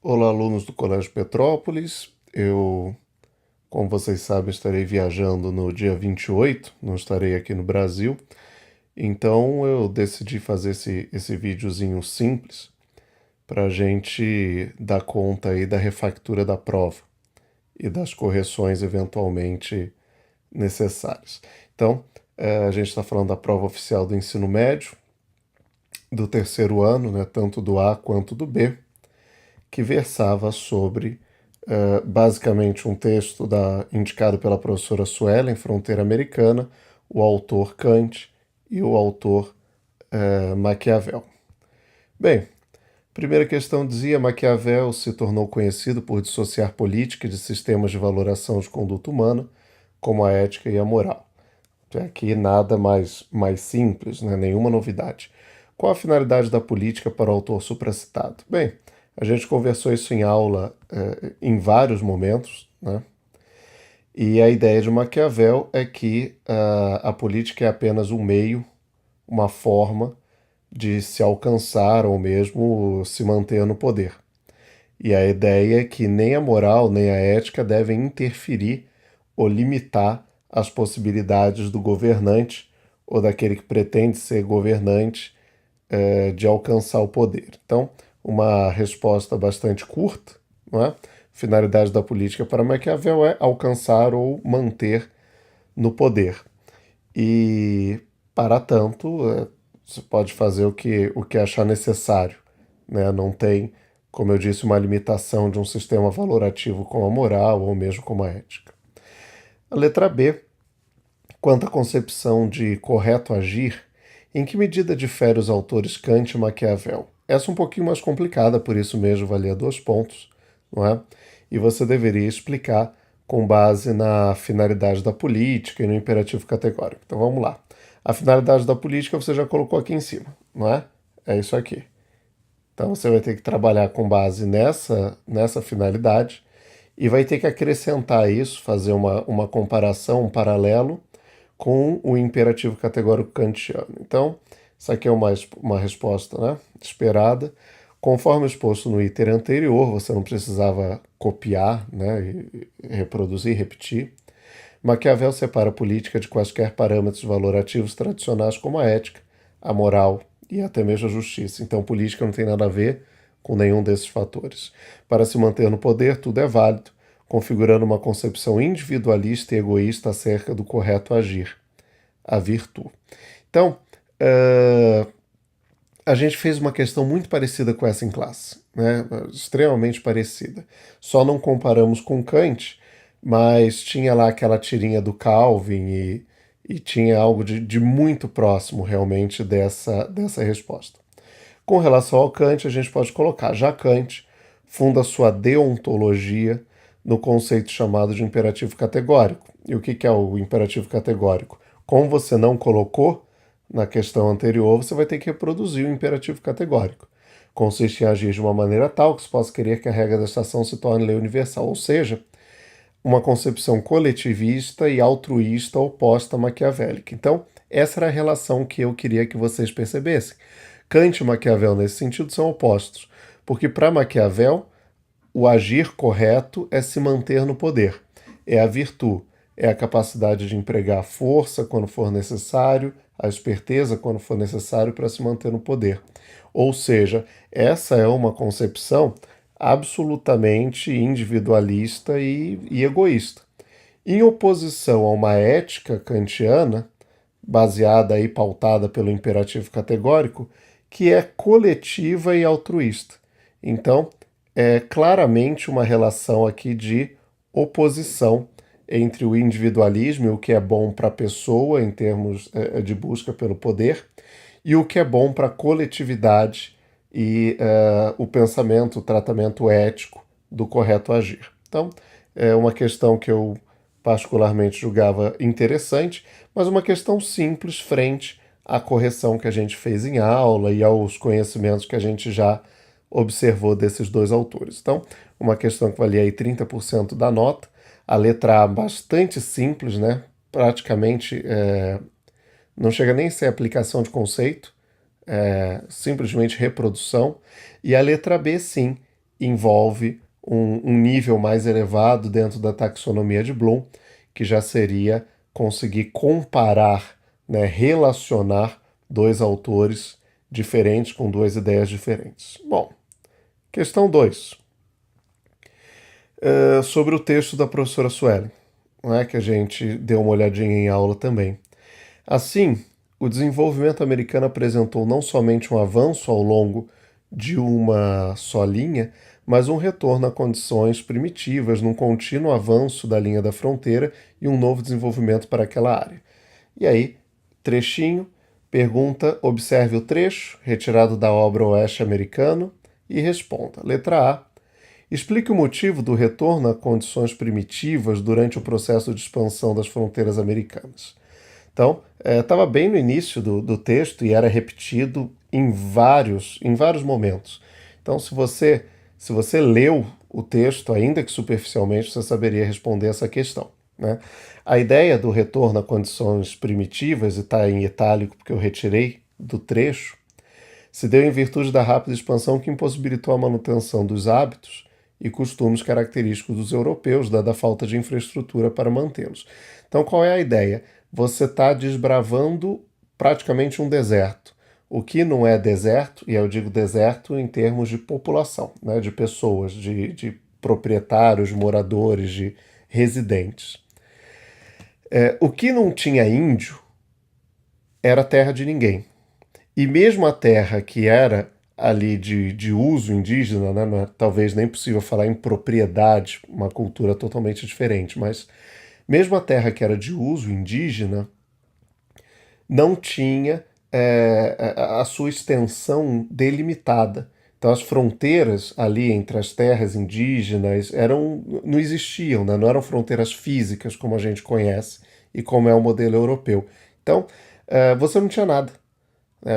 Olá, alunos do Colégio Petrópolis. Como vocês sabem, estarei viajando no dia 28, não estarei aqui no Brasil. Então eu decidi fazer esse videozinho simples para a gente dar conta aí da refactura da prova e das correções eventualmente necessárias. Então, a gente está falando da prova oficial do ensino médio, do terceiro ano, né, tanto do A quanto do B, que versava sobre basicamente um texto indicado pela professora Suelen, Fronteira Americana, o autor Kant e o autor Maquiavel. Bem, primeira questão dizia: Maquiavel se tornou conhecido por dissociar política de sistemas de valoração de conduta humana, como a ética e a moral. Aqui nada mais simples, né? Nenhuma novidade. Qual a finalidade da política para o autor supracitado? Bem, a gente conversou isso em aula em vários momentos, né? E a ideia de Maquiavel é que a política é apenas um meio, uma forma de se alcançar ou mesmo se manter no poder. E a ideia é que nem a moral nem a ética devem interferir ou limitar as possibilidades do governante ou daquele que pretende ser governante de alcançar o poder. Então, uma resposta bastante curta, não é? Finalidade da política para Maquiavel é alcançar ou manter no poder. E, para tanto, você pode fazer o que achar necessário, né? Não tem, como eu disse, uma limitação de um sistema valorativo como a moral ou mesmo como a ética. A letra B, quanto à concepção de correto agir, em que medida difere os autores Kant e Maquiavel? Essa é um pouquinho mais complicada, por isso mesmo valia 2 pontos, não é? E você deveria explicar com base na finalidade da política e no imperativo categórico. Então vamos lá. A finalidade da política você já colocou aqui em cima, não é? É isso aqui. Então você vai ter que trabalhar com base nessa finalidade e vai ter que acrescentar isso, fazer uma comparação, um paralelo com o imperativo categórico kantiano. Então, isso aqui é uma resposta, né, esperada. Conforme exposto no item anterior, você não precisava copiar, né, e reproduzir, repetir. Maquiavel separa a política de quaisquer parâmetros valorativos tradicionais como a ética, a moral e até mesmo a justiça. Então, política não tem nada a ver com nenhum desses fatores. Para se manter no poder, tudo é válido, configurando uma concepção individualista e egoísta acerca do correto agir, a virtude. Então, a gente fez uma questão muito parecida com essa em classe, né? Extremamente parecida. Só não comparamos com Kant, mas tinha lá aquela tirinha do Calvin e tinha algo de muito próximo realmente dessa resposta. Com relação ao Kant, a gente pode colocar: já Kant funda sua deontologia no conceito chamado de imperativo categórico. E o que é o imperativo categórico? Como você não colocou na questão anterior, você vai ter que reproduzir o imperativo categórico. Consiste em agir de uma maneira tal que se possa querer que a regra da estação se torne lei universal, ou seja, uma concepção coletivista e altruísta oposta à maquiavélica. Então, essa era a relação que eu queria que vocês percebessem. Kant e Maquiavel, nesse sentido, são opostos, porque para Maquiavel, o agir correto é se manter no poder, é a virtude, é a capacidade de empregar a força quando for necessário, a esperteza quando for necessário para se manter no poder. Ou seja, essa é uma concepção absolutamente individualista e egoísta. Em oposição a uma ética kantiana, baseada e pautada pelo imperativo categórico, que é coletiva e altruísta. Então, é claramente uma relação aqui de oposição entre o individualismo e o que é bom para a pessoa em termos de busca pelo poder e o que é bom para a coletividade e o pensamento, o tratamento ético do correto agir. Então, é uma questão que eu particularmente julgava interessante, mas uma questão simples frente à correção que a gente fez em aula e aos conhecimentos que a gente já observou desses dois autores. Então, uma questão que valia aí 30% da nota, a letra A bastante simples, né? Praticamente não chega nem a ser aplicação de conceito, simplesmente reprodução. E a letra B, sim, envolve um nível mais elevado dentro da taxonomia de Bloom, que já seria conseguir comparar, né, relacionar dois autores diferentes com duas ideias diferentes. Bom, questão 2. Sobre o texto da professora Suelen, né, que a gente deu uma olhadinha em aula também. Assim, o desenvolvimento americano apresentou não somente um avanço ao longo de uma só linha, mas um retorno a condições primitivas, num contínuo avanço da linha da fronteira e um novo desenvolvimento para aquela área. E aí, trechinho, pergunta, observe o trecho, retirado da obra Oeste Americano, e responda. Letra A. Explique o motivo do retorno a condições primitivas durante o processo de expansão das fronteiras americanas. Então, estava bem no início do texto e era repetido em vários momentos. Então, se você leu o texto, ainda que superficialmente, você saberia responder essa questão, né? A ideia do retorno a condições primitivas, e está em itálico porque eu retirei do trecho, se deu em virtude da rápida expansão que impossibilitou a manutenção dos hábitos e costumes característicos dos europeus, dada a falta de infraestrutura para mantê-los. Então, qual é a ideia? Você está desbravando praticamente um deserto. O que não é deserto, e eu digo deserto em termos de população, né, de pessoas, de proprietários, moradores, de residentes. O que não tinha índio era terra de ninguém. E mesmo a terra que era ali de uso indígena, né, não é talvez nem possível falar em propriedade, uma cultura totalmente diferente, mas mesmo a terra que era de uso indígena não tinha a sua extensão delimitada. Então as fronteiras ali entre as terras indígenas não existiam, né? Não eram fronteiras físicas como a gente conhece e como é o modelo europeu. Então você não tinha nada.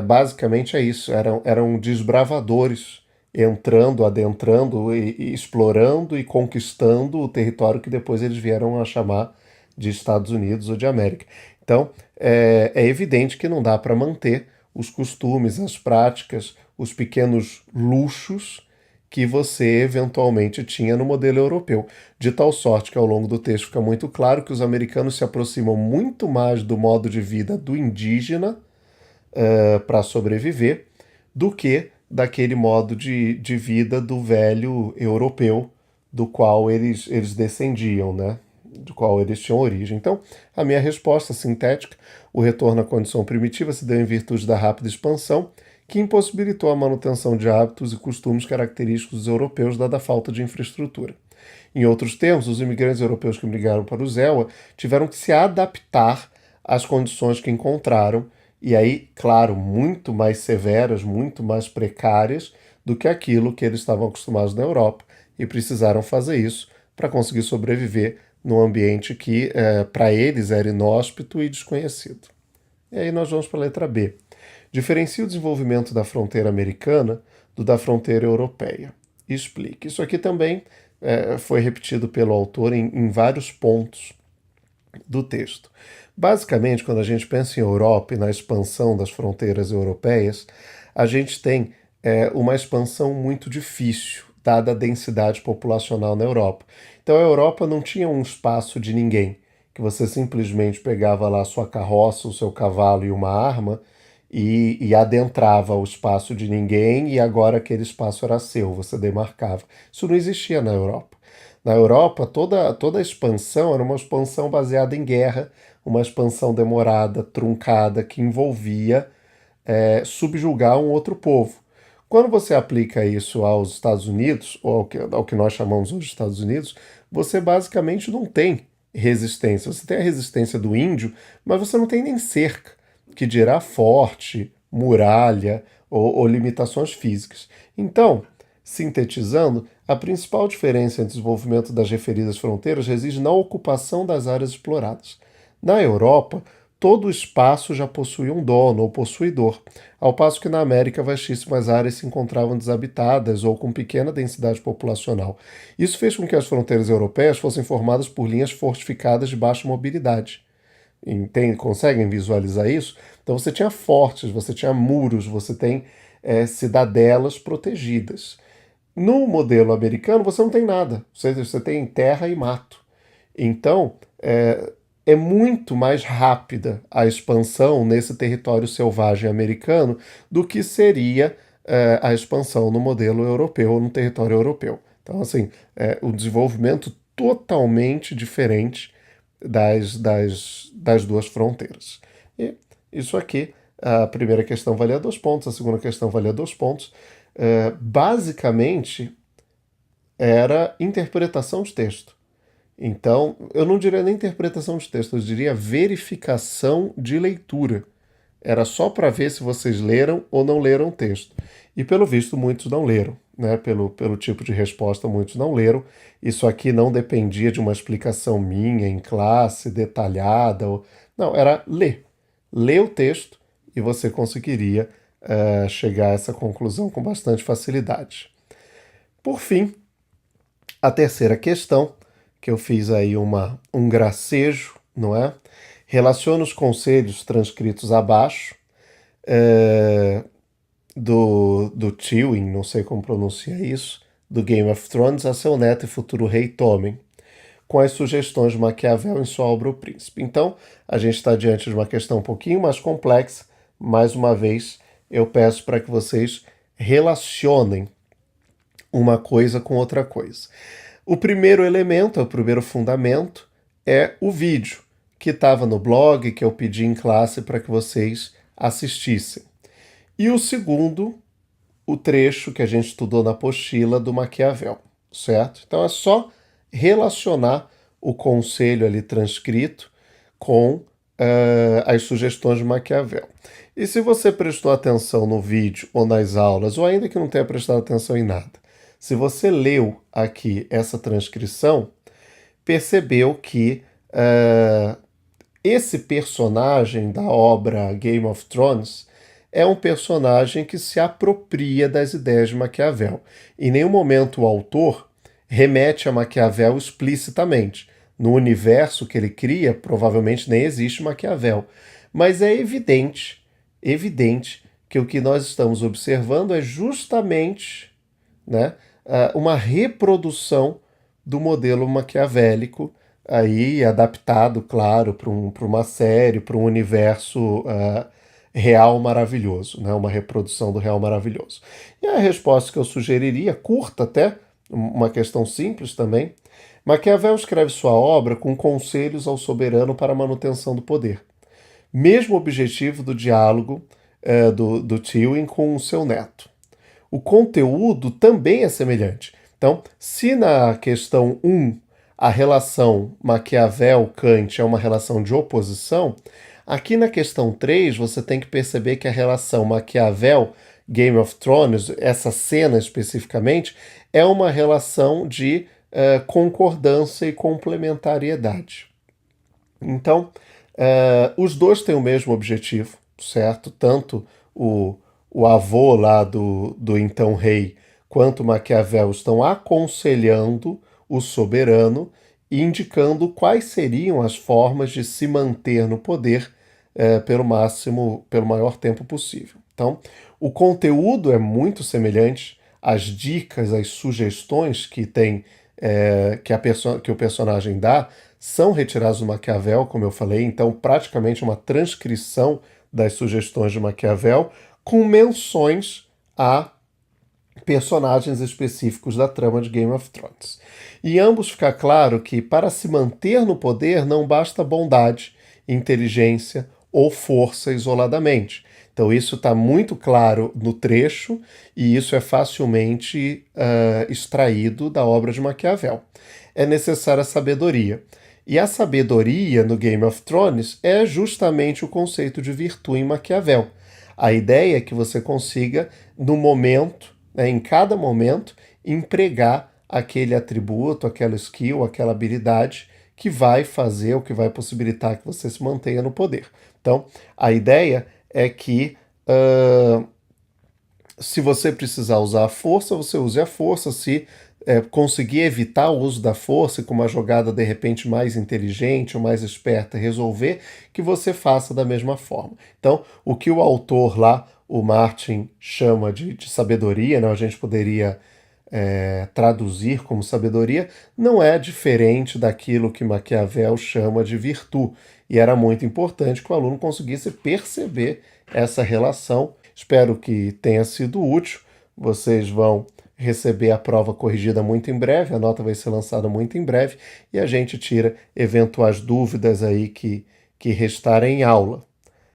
Basicamente é isso, eram desbravadores entrando, adentrando e explorando e conquistando o território que depois eles vieram a chamar de Estados Unidos ou de América. Então, é evidente que não dá para manter os costumes, as práticas, os pequenos luxos que você eventualmente tinha no modelo europeu. De tal sorte que ao longo do texto fica muito claro que os americanos se aproximam muito mais do modo de vida do indígena para sobreviver do que daquele modo de vida do velho europeu do qual eles descendiam, né? Do qual eles tinham origem. Então, a minha resposta sintética, o retorno à condição primitiva se deu em virtude da rápida expansão, que impossibilitou a manutenção de hábitos e costumes característicos dos europeus, dada a falta de infraestrutura. Em outros termos, os imigrantes europeus que migraram para o ZEWA tiveram que se adaptar às condições que encontraram, e aí, claro, muito mais severas, muito mais precárias do que aquilo que eles estavam acostumados na Europa, e precisaram fazer isso para conseguir sobreviver num ambiente que, para eles, era inóspito e desconhecido. E aí nós vamos para a letra B. Diferencia o desenvolvimento da fronteira americana do da fronteira europeia. Explique. Isso aqui também foi repetido pelo autor em vários pontos do texto. Basicamente, quando a gente pensa em Europa e na expansão das fronteiras europeias, a gente tem uma expansão muito difícil, dada a densidade populacional na Europa. Então a Europa não tinha um espaço de ninguém, que você simplesmente pegava lá sua carroça, o seu cavalo e uma arma e adentrava o espaço de ninguém e agora aquele espaço era seu, você demarcava. Isso não existia na Europa. Na Europa, toda a expansão era uma expansão baseada em guerra, uma expansão demorada, truncada, que envolvia subjugar um outro povo. Quando você aplica isso aos Estados Unidos, ou ao que nós chamamos hoje de Estados Unidos, você basicamente não tem resistência. Você tem a resistência do índio, mas você não tem nem cerca, que dirá forte, muralha ou limitações físicas. Então, sintetizando, a principal diferença entre o desenvolvimento das referidas fronteiras reside na ocupação das áreas exploradas. Na Europa, todo o espaço já possuía um dono ou possuidor, ao passo que na América vastíssimas áreas se encontravam desabitadas ou com pequena densidade populacional. Isso fez com que as fronteiras europeias fossem formadas por linhas fortificadas de baixa mobilidade. Conseguem visualizar isso? Então você tinha fortes, você tinha muros, você tem cidadelas protegidas. No modelo americano, você não tem nada. Você tem terra e mato. Então, é muito mais rápida a expansão nesse território selvagem americano do que seria a expansão no modelo europeu ou no território europeu. Então, assim, o desenvolvimento totalmente diferente das duas fronteiras. E isso aqui, a primeira questão valia 2 pontos, a segunda questão valia 2 pontos. Basicamente, era interpretação de texto. Então, eu não diria nem interpretação de texto, eu diria verificação de leitura. Era só para ver se vocês leram ou não leram o texto. E pelo visto, muitos não leram, né? Pelo tipo de resposta, muitos não leram. Isso aqui não dependia de uma explicação minha em classe, detalhada. Não, era ler. Ler o texto e você conseguiria chegar a essa conclusão com bastante facilidade. Por fim, a terceira questão, que eu fiz aí um gracejo, não é? Relaciona os conselhos transcritos abaixo do Tywin, não sei como pronuncia isso, do Game of Thrones a seu neto e futuro rei Tommen, com as sugestões de Maquiavel em sua obra O Príncipe. Então, a gente está diante de uma questão um pouquinho mais complexa. Mais uma vez, eu peço para que vocês relacionem uma coisa com outra coisa. O primeiro elemento, o primeiro fundamento, é o vídeo, que estava no blog, que eu pedi em classe para que vocês assistissem. E o segundo, o trecho que a gente estudou na apostila do Maquiavel, certo? Então é só relacionar o conselho ali transcrito com as sugestões de Maquiavel. E se você prestou atenção no vídeo ou nas aulas, ou ainda que não tenha prestado atenção em nada, se você leu aqui essa transcrição, percebeu que esse personagem da obra Game of Thrones é um personagem que se apropria das ideias de Maquiavel. Em nenhum momento o autor remete a Maquiavel explicitamente. No universo que ele cria, provavelmente nem existe Maquiavel. Mas é evidente que o que nós estamos observando é justamente, né, uma reprodução do modelo maquiavélico, aí adaptado, claro, para uma série, para um universo real maravilhoso, né? Uma reprodução do real maravilhoso. E a resposta que eu sugeriria, curta até, uma questão simples também, Maquiavel escreve sua obra com conselhos ao soberano para a manutenção do poder. Mesmo objetivo do diálogo do Tywin com o seu neto. O conteúdo também é semelhante. Então, se na questão 1 a relação Maquiavel-Kant é uma relação de oposição, aqui na questão 3 você tem que perceber que a relação Maquiavel-Game of Thrones, essa cena especificamente, é uma relação de concordância e complementariedade. Então, os dois têm o mesmo objetivo, certo? Tanto o avô lá do então rei quanto Maquiavel estão aconselhando o soberano e indicando quais seriam as formas de se manter no poder pelo maior tempo possível. Então, o conteúdo é muito semelhante, as dicas, as sugestões que tem que o personagem dá são retiradas do Maquiavel, como eu falei, então praticamente uma transcrição das sugestões de Maquiavel, com menções a personagens específicos da trama de Game of Thrones. Em ambos fica claro que para se manter no poder não basta bondade, inteligência ou força isoladamente. Então isso está muito claro no trecho e isso é facilmente extraído da obra de Maquiavel. É necessária sabedoria. E a sabedoria no Game of Thrones é justamente o conceito de virtude em Maquiavel. A ideia é que você consiga, no momento, né, em cada momento, empregar aquele atributo, aquela skill, aquela habilidade que vai fazer, ou que vai possibilitar que você se mantenha no poder. Então, a ideia é que se você precisar usar a força, você use a força. Se conseguir evitar o uso da força e com uma jogada de repente mais inteligente ou mais esperta resolver, que você faça da mesma forma. Então, o que o autor lá, o Martin, chama de sabedoria, né, a gente poderia traduzir como sabedoria, não é diferente daquilo que Maquiavel chama de virtude. E era muito importante que o aluno conseguisse perceber essa relação. Espero que tenha sido útil. Vocês vão receber a prova corrigida muito em breve, a nota vai ser lançada muito em breve e a gente tira eventuais dúvidas aí que restarem em aula.